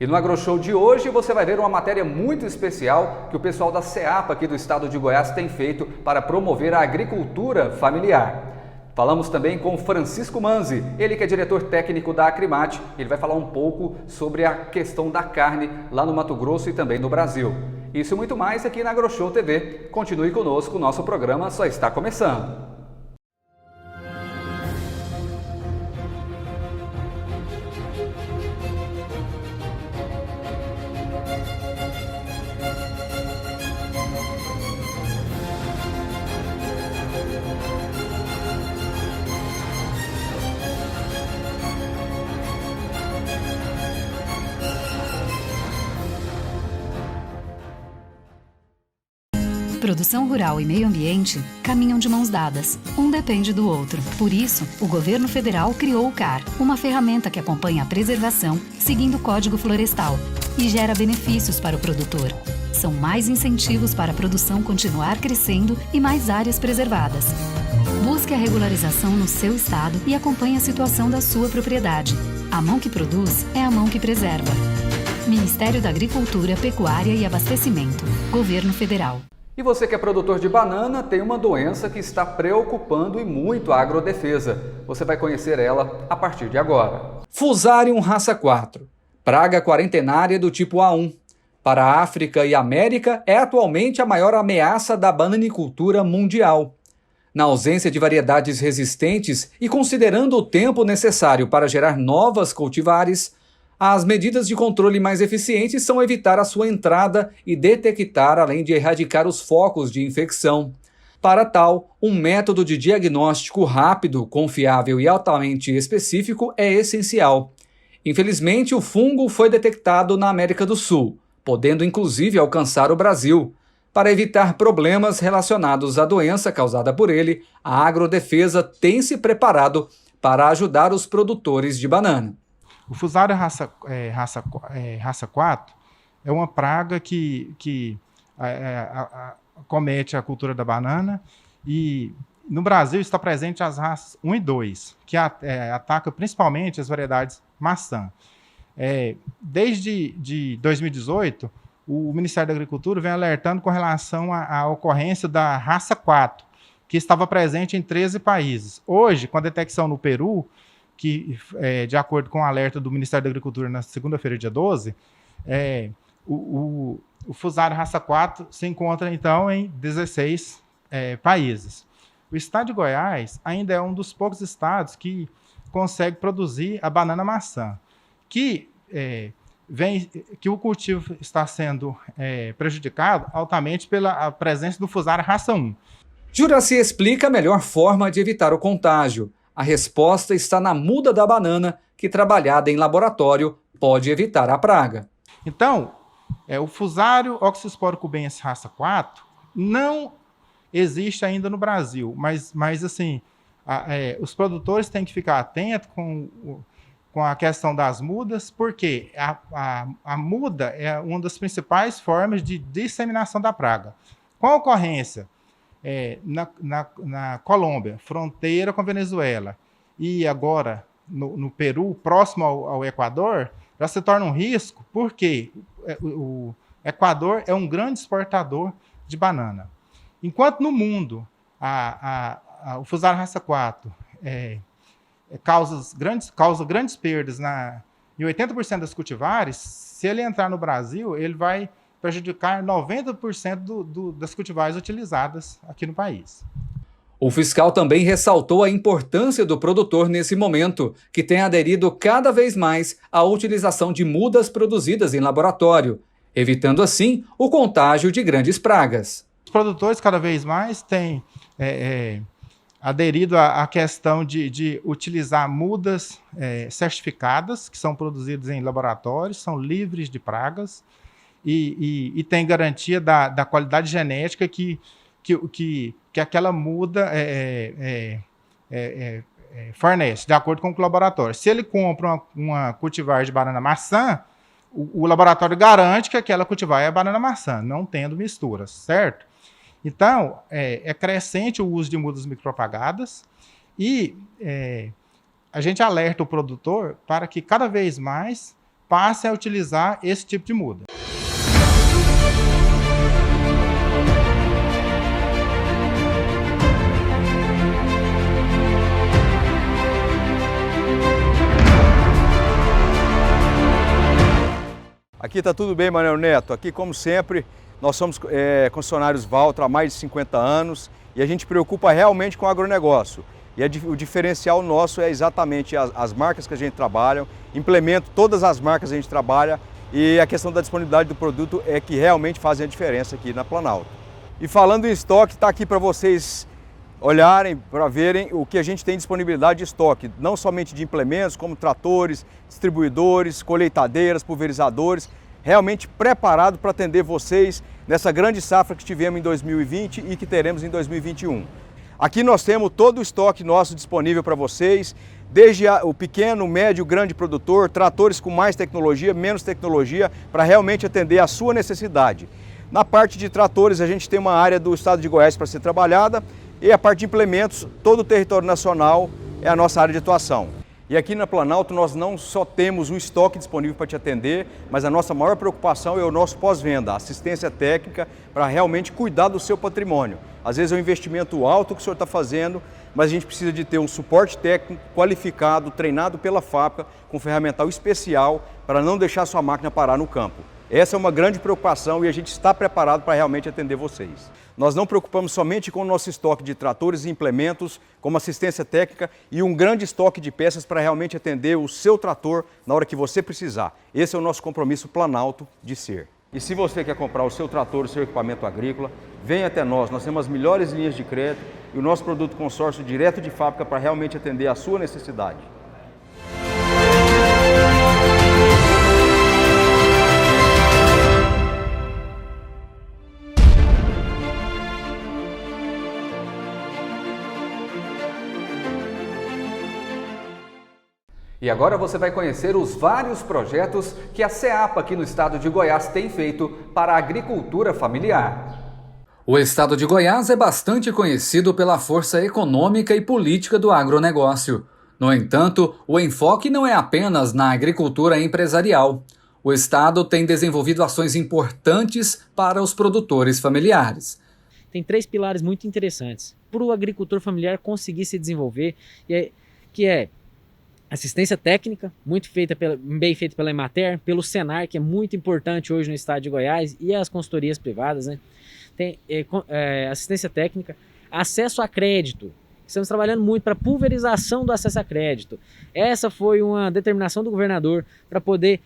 E no AgroShow de hoje você vai ver uma matéria muito especial que o pessoal da SEAPA aqui do estado de Goiás tem feito para promover a agricultura familiar. Falamos também com Francisco Manzi, ele que é diretor técnico da Acrimate. Ele vai falar um pouco sobre a questão da carne lá no Mato Grosso e também no Brasil. Isso e muito mais aqui na AgroShow TV. Continue conosco, o nosso programa só está começando. Produção rural e meio ambiente caminham de mãos dadas. Um depende do outro. Por isso, o governo federal criou o CAR, uma ferramenta que acompanha a preservação, seguindo o Código Florestal, e gera benefícios para o produtor. São mais incentivos para a produção continuar crescendo e mais áreas preservadas. Busque a regularização no seu estado e acompanhe a situação da sua propriedade. A mão que produz é a mão que preserva. Ministério da Agricultura, Pecuária e Abastecimento. Governo Federal. E você que é produtor de banana tem uma doença que está preocupando e muito a agrodefesa. Você vai conhecer ela a partir de agora. Fusarium raça 4, praga quarentenária do tipo A1. Para a África e América, é atualmente a maior ameaça da bananicultura mundial. Na ausência de variedades resistentes e considerando o tempo necessário para gerar novas cultivares, as medidas de controle mais eficientes são evitar a sua entrada e detectar, além de erradicar os focos de infecção. Para tal, um método de diagnóstico rápido, confiável e altamente específico é essencial. Infelizmente, o fungo foi detectado na América do Sul, podendo inclusive alcançar o Brasil. Para evitar problemas relacionados à doença causada por ele, a agrodefesa tem se preparado para ajudar os produtores de banana. O Fusarium raça 4 é uma praga que comete a cultura da banana e no Brasil está presente as raças 1 e 2, que ataca principalmente as variedades maçã. Desde 2018, o Ministério da Agricultura vem alertando com relação à ocorrência da raça 4, que estava presente em 13 países. Hoje, com a detecção no Peru, que, de acordo com o alerta do Ministério da Agricultura na segunda-feira, dia 12, o Fusarium raça 4 se encontra, então, em 16 países. O estado de Goiás ainda é um dos poucos estados que consegue produzir a banana maçã, que o cultivo está sendo prejudicado altamente pela presença do Fusarium raça 1. Juraci explica a melhor forma de evitar o contágio. A resposta está na muda da banana, que trabalhada em laboratório pode evitar a praga. Então, o Fusarium oxysporo cubensis raça 4 não existe ainda no Brasil, mas assim, os produtores têm que ficar atentos com a questão das mudas, porque a muda é uma das principais formas de disseminação da praga. Com a ocorrência na Colômbia, fronteira com a Venezuela, e agora no Peru, próximo ao Equador, já se torna um risco, porque o Equador é um grande exportador de banana. Enquanto no mundo o Fusarium raça 4 causa grandes perdas em 80% das cultivares, se ele entrar no Brasil, ele vai prejudicar 90% das cultivares utilizadas aqui no país. O fiscal também ressaltou a importância do produtor nesse momento, que tem aderido cada vez mais à utilização de mudas produzidas em laboratório, evitando assim o contágio de grandes pragas. Os produtores cada vez mais têm aderido à questão de utilizar mudas certificadas, que são produzidas em laboratórios, são livres de pragas, e tem garantia da qualidade genética que aquela muda fornece, de acordo com o laboratório. Se ele compra uma cultivar de banana maçã, o laboratório garante que aquela cultivar é banana maçã, não tendo misturas, certo? Então, é crescente o uso de mudas micropropagadas e a gente alerta o produtor para que cada vez mais passem a utilizar esse tipo de muda. Aqui está tudo bem, Manuel Neto. Aqui, como sempre, nós somos concessionários Valtra há mais de 50 anos e a gente preocupa realmente com o agronegócio. E o diferencial nosso é exatamente as marcas que a gente trabalha, implemento todas as marcas que a gente trabalha e a questão da disponibilidade do produto é que realmente fazem a diferença aqui na Planalto. E falando em estoque, está aqui para vocês olharem, para verem o que a gente tem disponibilidade de estoque, não somente de implementos, como tratores, distribuidores, colheitadeiras, pulverizadores, realmente preparado para atender vocês nessa grande safra que tivemos em 2020 e que teremos em 2021. Aqui nós temos todo o estoque nosso disponível para vocês, desde o pequeno, médio, grande produtor, tratores com mais tecnologia, menos tecnologia, para realmente atender a sua necessidade. Na parte de tratores, a gente tem uma área do estado de Goiás para ser trabalhada e a parte de implementos, todo o território nacional é a nossa área de atuação. E aqui na Planalto nós não só temos um estoque disponível para te atender, mas a nossa maior preocupação é o nosso pós-venda, assistência técnica para realmente cuidar do seu patrimônio. Às vezes é um investimento alto que o senhor está fazendo, mas a gente precisa de ter um suporte técnico qualificado, treinado pela fábrica, com ferramental especial para não deixar sua máquina parar no campo. Essa é uma grande preocupação e a gente está preparado para realmente atender vocês. Nós não preocupamos somente com o nosso estoque de tratores e implementos, como assistência técnica e um grande estoque de peças para realmente atender o seu trator na hora que você precisar. Esse é o nosso compromisso Planalto de ser. E se você quer comprar o seu trator, o seu equipamento agrícola, venha até nós. Nós temos as melhores linhas de crédito e o nosso produto consórcio direto de fábrica para realmente atender a sua necessidade. E agora você vai conhecer os vários projetos que a SEAPA aqui no estado de Goiás tem feito para a agricultura familiar. O estado de Goiás é bastante conhecido pela força econômica e política do agronegócio. No entanto, o enfoque não é apenas na agricultura empresarial. O estado tem desenvolvido ações importantes para os produtores familiares. Tem 3 pilares muito interessantes para o agricultor familiar conseguir se desenvolver, que é assistência técnica, bem feita pela Emater, pelo Senar, que é muito importante hoje no estado de Goiás, e as consultorias privadas, né? Tem assistência técnica, acesso a crédito. Estamos trabalhando muito para pulverização do acesso a crédito. Essa foi uma determinação do governador para poder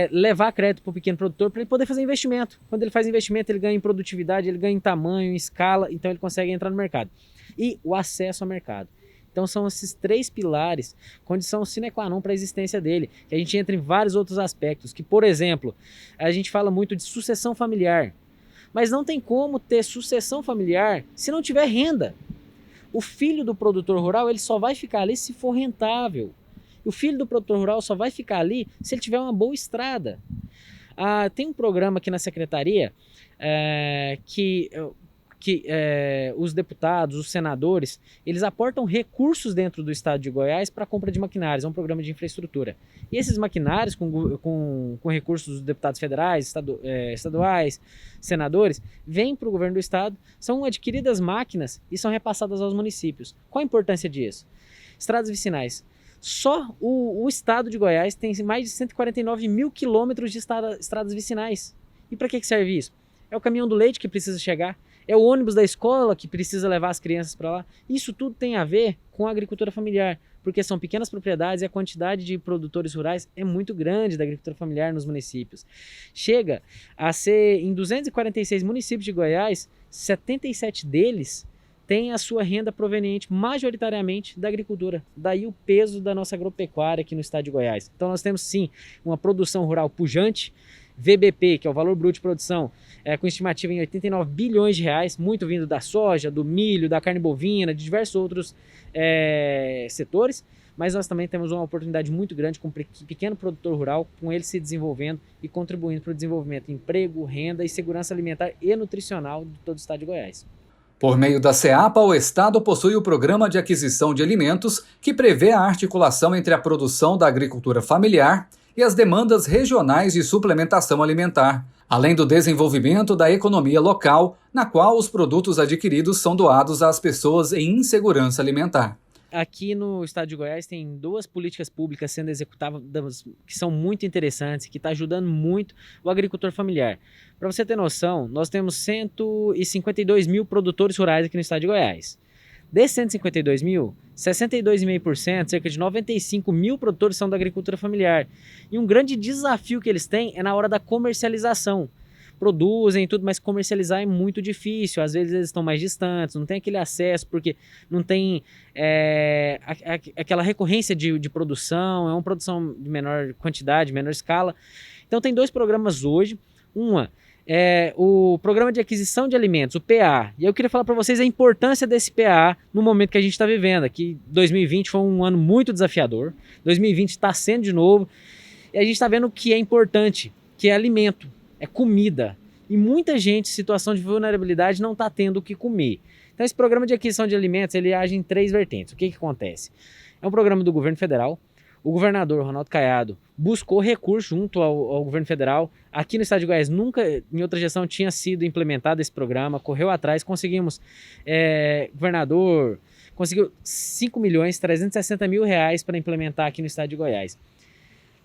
levar crédito para o pequeno produtor, para ele poder fazer investimento. Quando ele faz investimento, ele ganha em produtividade, ele ganha em tamanho, em escala, então ele consegue entrar no mercado. E o acesso ao mercado. Então são esses 3 pilares, condição sine qua non para a existência dele. Que a gente entra em vários outros aspectos, que por exemplo, a gente fala muito de sucessão familiar. Mas não tem como ter sucessão familiar se não tiver renda. O filho do produtor rural ele só vai ficar ali se for rentável. O filho do produtor rural só vai ficar ali se ele tiver uma boa estrada. Tem um programa aqui na secretaria que os deputados, os senadores, eles aportam recursos dentro do estado de Goiás para a compra de maquinários, é um programa de infraestrutura. E esses maquinários, com recursos dos deputados federais, estaduais, senadores, vêm para o governo do estado, são adquiridas máquinas e são repassadas aos municípios. Qual a importância disso? Estradas vicinais. Só o estado de Goiás tem mais de 149 mil quilômetros de estradas vicinais. E para que serve isso? É o caminhão do leite que precisa chegar, é o ônibus da escola que precisa levar as crianças para lá. Isso tudo tem a ver com a agricultura familiar, porque são pequenas propriedades e a quantidade de produtores rurais é muito grande da agricultura familiar nos municípios. Chega a ser, em 246 municípios de Goiás, 77 deles têm a sua renda proveniente majoritariamente da agricultura. Daí o peso da nossa agropecuária aqui no estado de Goiás. Então nós temos sim uma produção rural pujante, VBP, que é o valor bruto de produção, com estimativa em 89 bilhões de reais, muito vindo da soja, do milho, da carne bovina, de diversos outros setores, mas nós também temos uma oportunidade muito grande com o pequeno produtor rural, com ele se desenvolvendo e contribuindo para o desenvolvimento de emprego, renda e segurança alimentar e nutricional de todo o estado de Goiás. Por meio da SEAPA, o Estado possui o Programa de Aquisição de Alimentos, que prevê a articulação entre a produção da agricultura familiar e as demandas regionais de suplementação alimentar, além do desenvolvimento da economia local, na qual os produtos adquiridos são doados às pessoas em insegurança alimentar. Aqui no estado de Goiás tem 2 políticas públicas sendo executadas que são muito interessantes, que está ajudando muito o agricultor familiar. Para você ter noção, nós temos 152 mil produtores rurais aqui no estado de Goiás. Desses 152 mil, 62,5%, cerca de 95 mil produtores são da agricultura familiar. E um grande desafio que eles têm é na hora da comercialização. Produzem tudo, mas comercializar é muito difícil. Às vezes eles estão mais distantes, não tem aquele acesso, porque não tem aquela recorrência de produção, é uma produção de menor quantidade, menor escala. Então tem 2 programas hoje. Uma é o Programa de Aquisição de Alimentos, o PA. E eu queria falar para vocês a importância desse PA no momento que a gente está vivendo. Aqui 2020 foi um ano muito desafiador, 2020 está sendo de novo, e a gente está vendo o que é importante, que é alimento. É comida. E muita gente em situação de vulnerabilidade não está tendo o que comer. Então esse programa de aquisição de alimentos, ele age em 3 vertentes. O que acontece? É um programa do governo federal. O governador Ronaldo Caiado buscou recurso junto ao governo federal. Aqui no estado de Goiás nunca, em outra gestão, tinha sido implementado esse programa. Correu atrás, conseguimos. Governador conseguiu 5.360.000 reais para implementar aqui no estado de Goiás.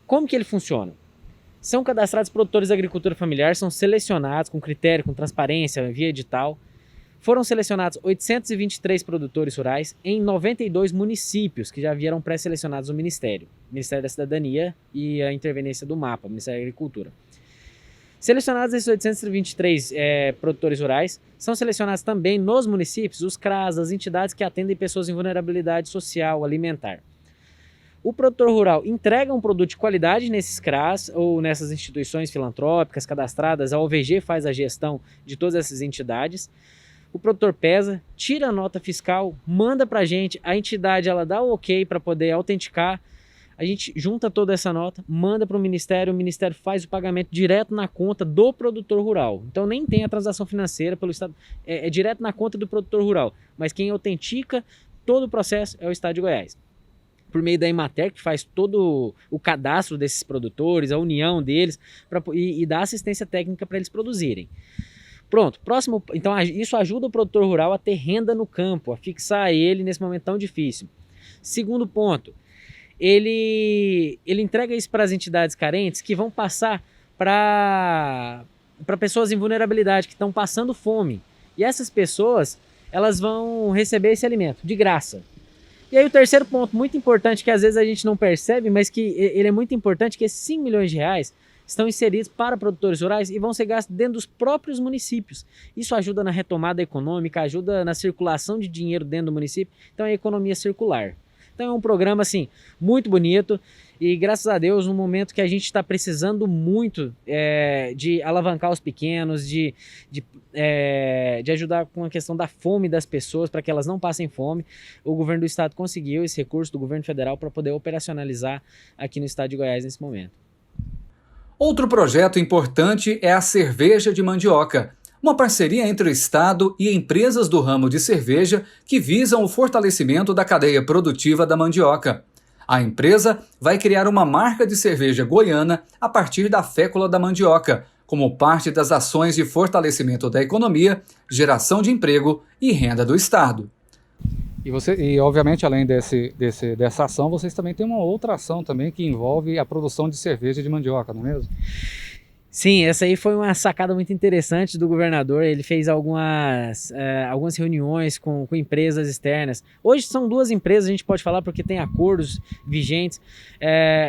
Como que ele funciona? São cadastrados produtores da agricultura familiar, são selecionados com critério, com transparência, via edital. Foram selecionados 823 produtores rurais em 92 municípios que já vieram pré-selecionados no Ministério da Cidadania e a interveniência do MAPA, Ministério da Agricultura. Selecionados esses 823 produtores rurais, são selecionados também nos municípios os CRAS, as entidades que atendem pessoas em vulnerabilidade social, alimentar. O produtor rural entrega um produto de qualidade nesses CRAS ou nessas instituições filantrópicas cadastradas, a OVG faz a gestão de todas essas entidades. O produtor pesa, tira a nota fiscal, manda para a gente entidade ela dá o ok para poder autenticar, a gente junta toda essa nota, manda para o Ministério faz o pagamento direto na conta do produtor rural. Então nem tem a transação financeira pelo Estado, é direto na conta do produtor rural, mas quem autentica todo o processo é o Estado de Goiás. Por meio da Emater, que faz todo o cadastro desses produtores, a união deles, e dá assistência técnica para eles produzirem. Pronto, próximo. Então isso ajuda o produtor rural a ter renda no campo, a fixar ele nesse momento tão difícil. Segundo ponto, ele entrega isso para as entidades carentes que vão passar para pessoas em vulnerabilidade, que estão passando fome. E essas pessoas, elas vão receber esse alimento de graça. E aí o terceiro ponto muito importante, que às vezes a gente não percebe, mas que ele é muito importante, que esses 5 milhões de reais estão inseridos para produtores rurais e vão ser gastos dentro dos próprios municípios. Isso ajuda na retomada econômica, ajuda na circulação de dinheiro dentro do município, então é economia circular. Então é um programa assim, muito bonito e graças a Deus, no momento que a gente está precisando muito de alavancar os pequenos, de ajudar com a questão da fome das pessoas, para que elas não passem fome, o governo do estado conseguiu esse recurso do governo federal para poder operacionalizar aqui no estado de Goiás nesse momento. Outro projeto importante é a cerveja de mandioca, uma parceria entre o Estado e empresas do ramo de cerveja que visam o fortalecimento da cadeia produtiva da mandioca. A empresa vai criar uma marca de cerveja goiana a partir da fécula da mandioca, como parte das ações de fortalecimento da economia, geração de emprego e renda do Estado. E obviamente, além dessa ação, vocês também têm uma outra ação também que envolve a produção de cerveja de mandioca, não é mesmo? Sim, essa aí foi uma sacada muito interessante do governador. Ele fez algumas reuniões com empresas externas. Hoje são 2 empresas, a gente pode falar, porque tem acordos vigentes.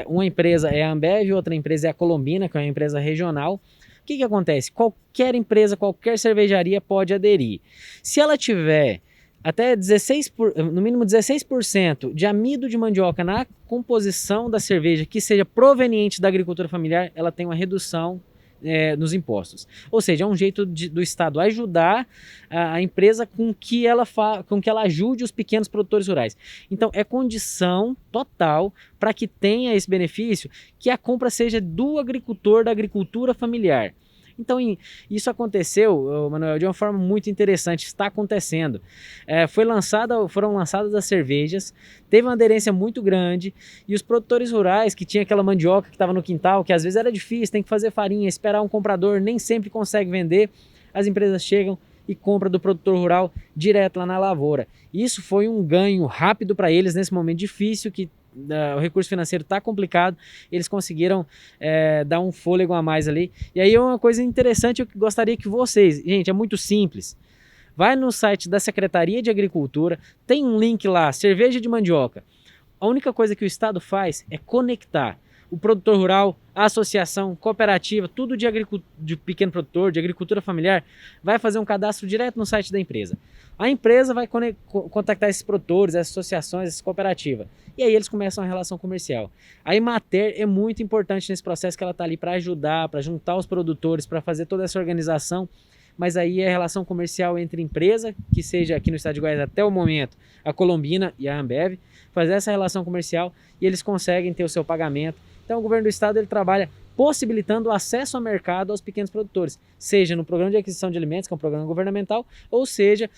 Uma empresa é a Ambev, outra empresa é a Colombina, que é uma empresa regional. O que acontece? Qualquer empresa, qualquer cervejaria pode aderir. Se ela tiver até no mínimo 16% de amido de mandioca na composição da cerveja que seja proveniente da agricultura familiar, ela tem uma redução nos impostos. Ou seja, é um jeito do Estado ajudar a empresa com que ela ajude os pequenos produtores rurais. Então, é condição total para que tenha esse benefício, que a compra seja do agricultor, da agricultura familiar. Então, isso aconteceu, Manuel, de uma forma muito interessante, está acontecendo. Foram lançadas as cervejas, teve uma aderência muito grande, e os produtores rurais, que tinha aquela mandioca que estava no quintal, que às vezes era difícil, tem que fazer farinha, esperar um comprador, nem sempre consegue vender, as empresas chegam e compram do produtor rural direto lá na lavoura. Isso foi um ganho rápido para eles nesse momento difícil, que o recurso financeiro está complicado, eles conseguiram dar um fôlego a mais ali. E aí é uma coisa interessante, eu gostaria que vocês, gente, é muito simples, vai no site da Secretaria de Agricultura, tem um link lá, cerveja de mandioca. A única coisa que o Estado faz é conectar o produtor rural, a associação, cooperativa, tudo de pequeno produtor, de agricultura familiar, vai fazer um cadastro direto no site da empresa. A empresa vai contactar esses produtores, essas associações, essas cooperativas. E aí eles começam a relação comercial. A Emater é muito importante nesse processo, que ela está ali para ajudar, para juntar os produtores, para fazer toda essa organização. Mas aí é a relação comercial entre empresa, que seja aqui no estado de Goiás até o momento, a Colombina e a Ambev, fazer essa relação comercial e eles conseguem ter o seu pagamento. Então o governo do estado ele trabalha possibilitando o acesso ao mercado aos pequenos produtores, seja no Programa de Aquisição de Alimentos, que é um programa governamental, ou seja,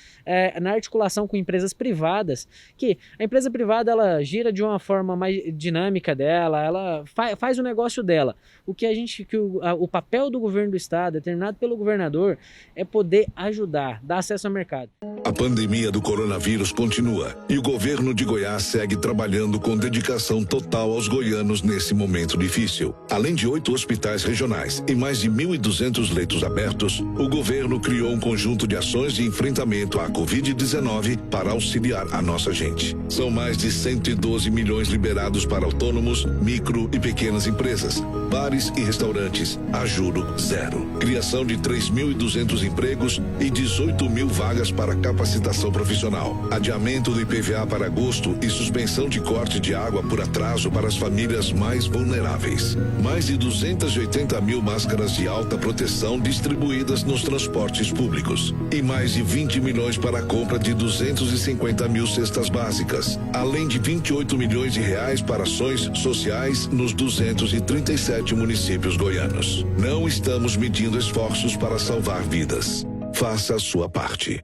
na articulação com empresas privadas, que a empresa privada ela gira de uma forma mais dinâmica dela, ela faz o negócio dela. O papel do governo do estado, determinado pelo governador, é poder ajudar, dar acesso ao mercado. A pandemia do coronavírus continua e o governo de Goiás segue trabalhando com dedicação total aos goianos nesse momento difícil. Além de 8 hospitais regionais e mais de 1.200 leitos abertos, o governo criou um conjunto de ações de enfrentamento à Covid-19 para auxiliar a nossa gente. São mais de 112 milhões liberados para autônomos, micro e pequenas empresas, bares e restaurantes, a juro zero. Criação de 3.200 empregos e 18 mil vagas para capacitação profissional. Adiamento do IPVA para agosto e suspensão de corte de água por atraso para as famílias mais vulneráveis. Mais de 280 mil máscaras de alta proteção distribuídas nos transportes públicos. E mais de 20 milhões para a compra de 250 mil cestas básicas. Além de 28 milhões de reais para ações sociais nos 237 municípios goianos. Não estamos medindo esforços para salvar vidas. Faça a sua parte.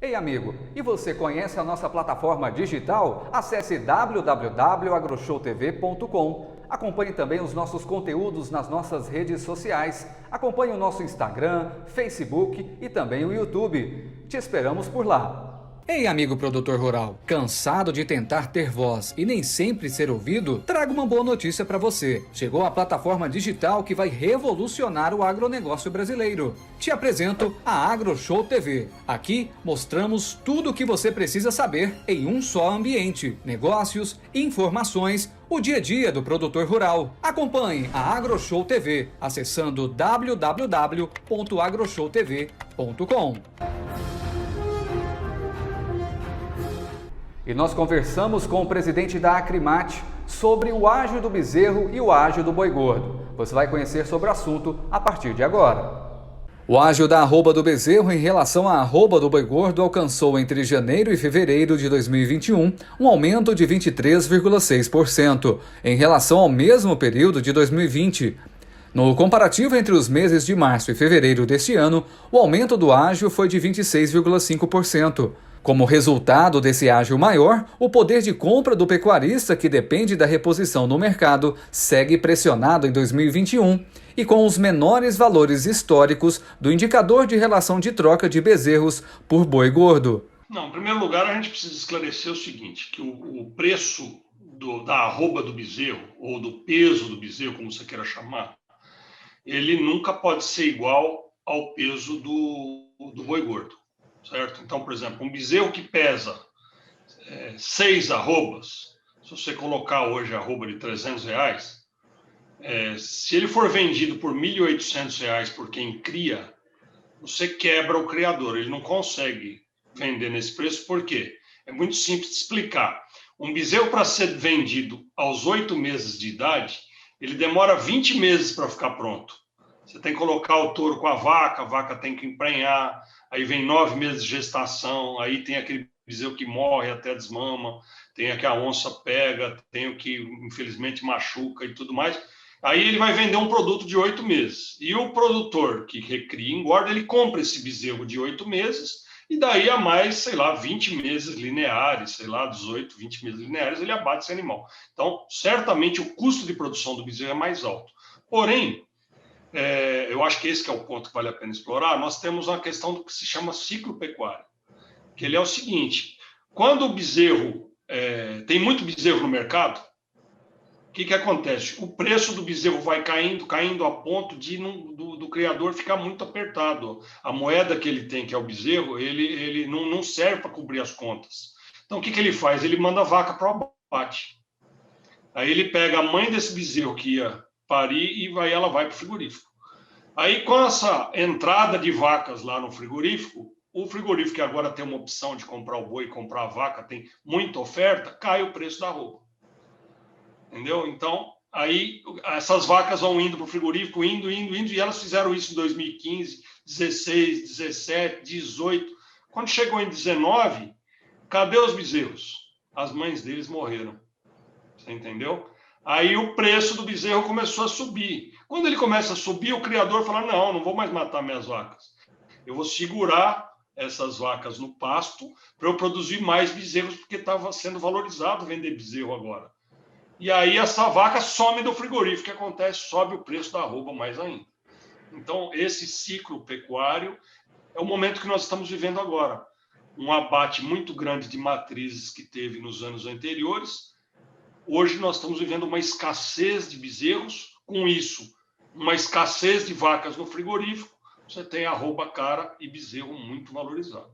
Ei, amigo, e você conhece a nossa plataforma digital? Acesse www.agroshowtv.com. Acompanhe também os nossos conteúdos nas nossas redes sociais. Acompanhe o nosso Instagram, Facebook e também o YouTube. Te esperamos por lá. Ei, amigo produtor rural, cansado de tentar ter voz e nem sempre ser ouvido? Trago uma boa notícia para você. Chegou a plataforma digital que vai revolucionar o agronegócio brasileiro. Te apresento a AgroShow TV. Aqui mostramos tudo o que você precisa saber em um só ambiente. Negócios, informações, o dia a dia do produtor rural. Acompanhe a AgroShow TV acessando www.agroshowtv.com. E nós conversamos com o presidente da Acrimate sobre o ágio do bezerro e o ágio do boi gordo. Você vai conhecer sobre o assunto a partir de agora. O ágio da arroba do bezerro em relação à arroba do boi gordo alcançou entre janeiro e fevereiro de 2021 um aumento de 23,6% em relação ao mesmo período de 2020. No comparativo entre os meses de março e fevereiro deste ano, o aumento do ágio foi de 26,5%. Como resultado desse ágio maior, o poder de compra do pecuarista, que depende da reposição no mercado, segue pressionado em 2021 e com os menores valores históricos do indicador de relação de troca de bezerros por boi gordo. Não, em primeiro lugar, a gente precisa esclarecer o seguinte, que o preço da arroba do bezerro, ou do peso do bezerro, como você queira chamar, ele nunca pode ser igual ao peso do boi gordo. Certo? Então, por exemplo, um bezerro que pesa 6 arrobas, se você colocar hoje a arroba de R$300, se ele for vendido por R$1.800 por quem cria, você quebra o criador, ele não consegue vender nesse preço, por quê? É muito simples de explicar. Um bezerro, para ser vendido aos 8 meses de idade, ele demora 20 meses para ficar pronto. Você tem que colocar o touro com a vaca tem que emprenhar, aí vem 9 meses de gestação, aí tem aquele bezerro que morre até desmama, tem a que a onça pega, tem o que infelizmente machuca e tudo mais. Aí ele vai vender um produto de 8 meses. E o produtor que recria e engorda, ele compra esse bezerro de 8 meses e daí a mais, sei lá, 20 meses lineares, sei lá, 18, 20 meses lineares, ele abate esse animal. Então, certamente o custo de produção do bezerro é mais alto. Porém, eu acho que esse que é o ponto que vale a pena explorar. Nós temos uma questão do que se chama ciclo pecuário, que ele é o seguinte: quando o bezerro, tem muito bezerro no mercado, o que acontece? O preço do bezerro vai caindo a ponto de do criador ficar muito apertado. A moeda que ele tem, que é o bezerro, ele não serve para cobrir as contas. Então, o que ele faz? Ele manda a vaca para o abate. Aí ele pega a mãe desse bezerro que ia parir e ela vai para o frigorífico. Aí, com essa entrada de vacas lá no frigorífico, o frigorífico que agora tem uma opção de comprar o boi e comprar a vaca, tem muita oferta, cai o preço da arroba. Entendeu? Então, aí essas vacas vão indo para o frigorífico, indo, e elas fizeram isso em 2015, 16, 17, 18. Quando chegou em 19, cadê os bezerros? As mães deles morreram. Você entendeu? Aí o preço do bezerro começou a subir. Quando ele começa a subir, o criador fala: não vou mais matar minhas vacas. Eu vou segurar essas vacas no pasto para eu produzir mais bezerros, porque estava sendo valorizado vender bezerro agora. E aí essa vaca some do frigorífico. O que acontece? Sobe o preço da arroba mais ainda. Então, esse ciclo pecuário é o momento que nós estamos vivendo agora. Um abate muito grande de matrizes que teve nos anos anteriores. Hoje nós estamos vivendo uma escassez de bezerros. Com isso, uma escassez de vacas no frigorífico. Você tem arroba cara e bezerro muito valorizado.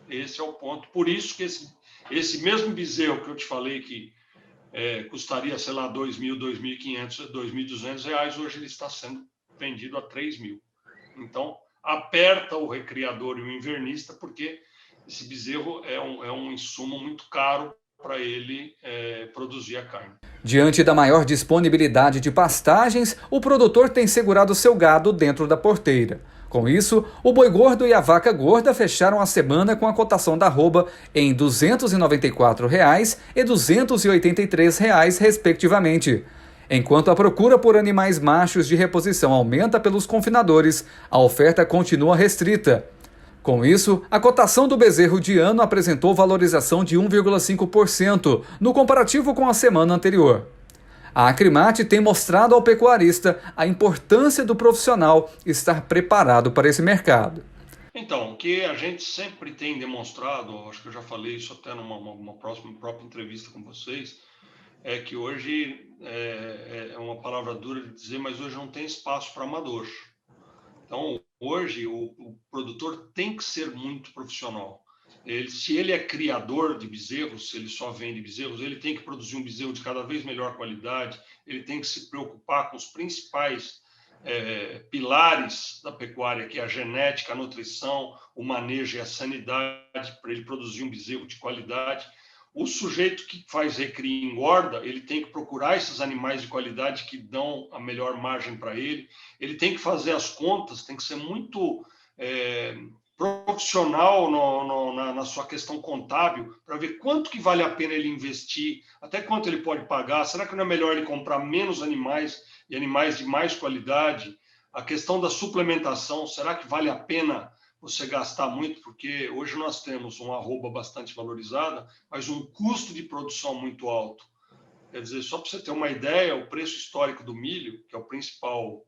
Esse é o ponto. Por isso que esse mesmo bezerro que eu te falei que custaria, sei lá, R$2.000, R$2.500, R$2.200, hoje ele está sendo vendido a R$3.000. Então, aperta o recriador e o invernista, porque esse bezerro é um insumo muito caro para ele produzir a carne. Diante da maior disponibilidade de pastagens, o produtor tem segurado seu gado dentro da porteira. Com isso, o boi gordo e a vaca gorda fecharam a semana com a cotação da arroba em R$ 294,00 e R$ 283,00, respectivamente. Enquanto a procura por animais machos de reposição aumenta pelos confinadores, a oferta continua restrita. Com isso, a cotação do bezerro de ano apresentou valorização de 1,5% no comparativo com a semana anterior. A Acrimate tem mostrado ao pecuarista a importância do profissional estar preparado para esse mercado. Então, o que a gente sempre tem demonstrado, acho que eu já falei isso até numa própria entrevista com vocês, é que hoje, é uma palavra dura de dizer, mas hoje não tem espaço para amador. Então, hoje, o produtor tem que ser muito profissional. Se ele é criador de bezerros, se ele só vende bezerros, ele tem que produzir um bezerro de cada vez melhor qualidade, ele tem que se preocupar com os principais pilares da pecuária, que é a genética, a nutrição, o manejo e a sanidade, para ele produzir um bezerro de qualidade. O sujeito que faz recria e engorda, ele tem que procurar esses animais de qualidade que dão a melhor margem para ele. Ele tem que fazer as contas, tem que ser muito profissional na sua questão contábil, para ver quanto que vale a pena ele investir, até quanto ele pode pagar. Será que não é melhor ele comprar menos animais e animais de mais qualidade? A questão da suplementação, será que vale a pena você gastar muito? Porque hoje nós temos uma arroba bastante valorizada, mas um custo de produção muito alto. Quer dizer, só para você ter uma ideia, o preço histórico do milho, que é o principal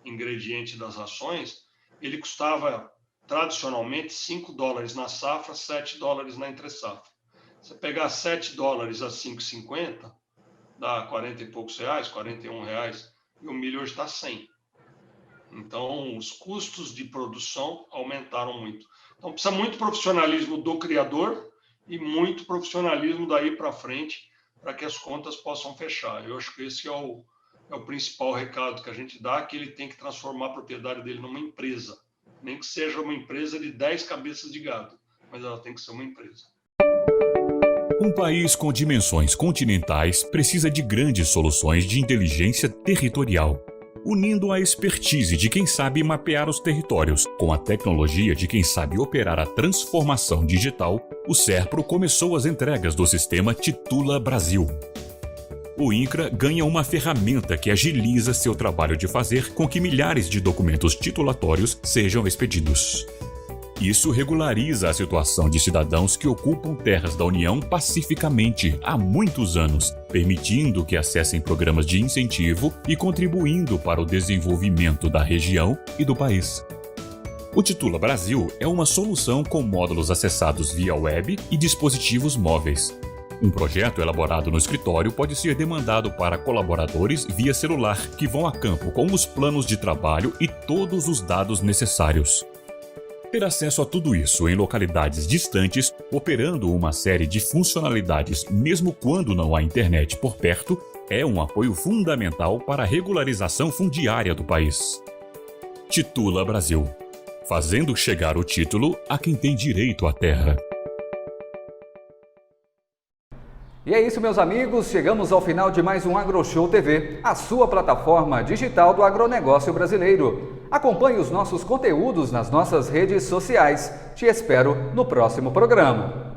ingrediente das rações, ele custava tradicionalmente $5 na safra, $7 na entre-safra. Você pegar $7 a $5,50, dá 40 e poucos reais, R$41, e o milho hoje está 100. Então, os custos de produção aumentaram muito. Então, precisa muito profissionalismo do criador e muito profissionalismo daí para frente para que as contas possam fechar. Eu acho que esse é o principal recado que a gente dá, que ele tem que transformar a propriedade dele numa empresa. Nem que seja uma empresa de 10 cabeças de gado, mas ela tem que ser uma empresa. Um país com dimensões continentais precisa de grandes soluções de inteligência territorial, unindo a expertise de quem sabe mapear os territórios com a tecnologia de quem sabe operar a transformação digital. O Serpro começou as entregas do sistema Titula Brasil. o INCRA ganha uma ferramenta que agiliza seu trabalho de fazer com que milhares de documentos titulatórios sejam expedidos. Isso regulariza a situação de cidadãos que ocupam terras da União pacificamente há muitos anos, permitindo que acessem programas de incentivo e contribuindo para o desenvolvimento da região e do país. O Titula Brasil é uma solução com módulos acessados via web e dispositivos móveis. Um projeto elaborado no escritório pode ser demandado para colaboradores via celular que vão a campo com os planos de trabalho e todos os dados necessários. Ter acesso a tudo isso em localidades distantes, operando uma série de funcionalidades mesmo quando não há internet por perto, é um apoio fundamental para a regularização fundiária do país. Titula Brasil. Fazendo chegar o título a quem tem direito à terra. E é isso, meus amigos, chegamos ao final de mais um AgroShow TV, a sua plataforma digital do agronegócio brasileiro. Acompanhe os nossos conteúdos nas nossas redes sociais. Te espero no próximo programa.